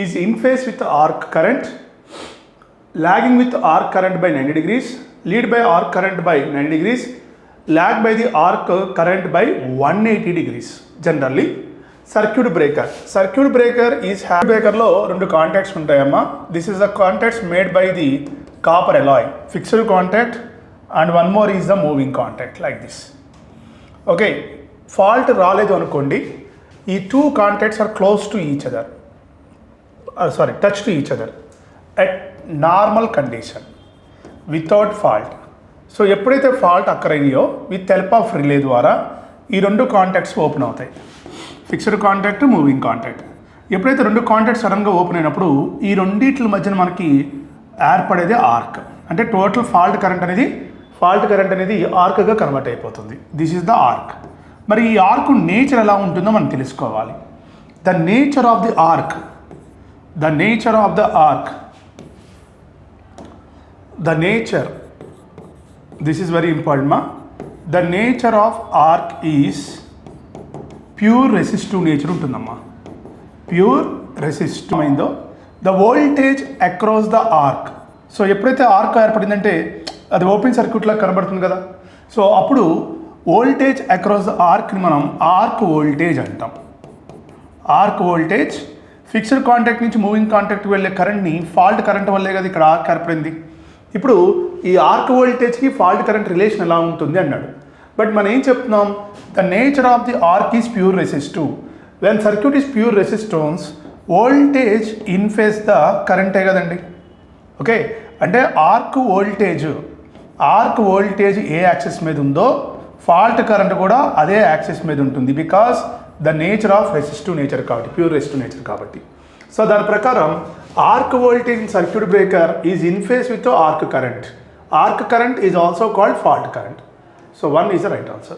is in phase with the arc current, lagging with arc current by 90 degrees, lead by arc current by 90 degrees, lag by the arc current by 180 degrees. Generally, circuit breaker is breaker లో రెండు contacts ఉంటాయమ్మా. This is the contacts made by the copper alloy, fixed contact, and one more is the moving contact like this. Okay, fault రాలేదు అనుకోండి, ఈ two contacts are close to each other, touch to each other at normal condition without fault. So ఎప్పుడైతే fault అక్కరయ్యో with help of relay ద్వారా ఈ రెండు contacts open అవుతాయి, fixed contact, moving contact. ఎప్పుడైతే రెండు కాంటాక్ట్స్ సడన్గా ఓపెన్ అయినప్పుడు ఈ రెండింటి మధ్యన మనకి ఏర్పడేది ఆర్క్. అంటే టోటల్ ఫాల్ట్ కరెంట్ అనేది ఆర్క్గా కన్వర్ట్ అయిపోతుంది. This is the arc. మరి ఈ ఆర్క్ నేచర్ ఎలా ఉంటుందో మనం తెలుసుకోవాలి. The nature of the arc, this is very important ma. The nature of arc is pure resistive nature untundamma. Pure resistive మైందో the voltage across the arc. So ఎప్పుడైతే arc ఏర్పడిందంటే అది open సర్క్యూట్లా కనబడుతుంది కదా. So అప్పుడు voltage across the ఆర్క్ని మనం arc voltage అంటాం. Arc voltage fixed contact నుంచి moving కాంటాక్ట్కి వెళ్ళే కరెంట్ని ఫాల్ట్ కరెంట్ వల్లే కదా ఇక్కడ ఆర్క్ ఏర్పడింది. ఇప్పుడు ఈ ఆర్క్ వోల్టేజ్కి ఫాల్ట్ కరెంట్ రిలేషన్ ఎలా ఉంటుంది అన్నాడు. బట్ మనం ఏం చెప్తున్నాం, the nature of the arc is pure resistive. When circuit is pure resistance, voltage in phase the కరెంటే కదండి. ఓకే, అంటే ఆర్క్ వోల్టేజ్ ఏ యాక్సిస్ మీద ఉందో ఫాల్ట్ కరెంట్ కూడా అదే యాక్సిస్ మీద ఉంటుంది. Because the nature of resistive nature కాబట్టి, ప్యూర్ రెసిస్టివ్ నేచర్ కాబట్టి. సో దాని ప్రకారం arc voltage in circuit breaker is in phase with arc current. Arc current is also called fault current. So 1 is the right answer.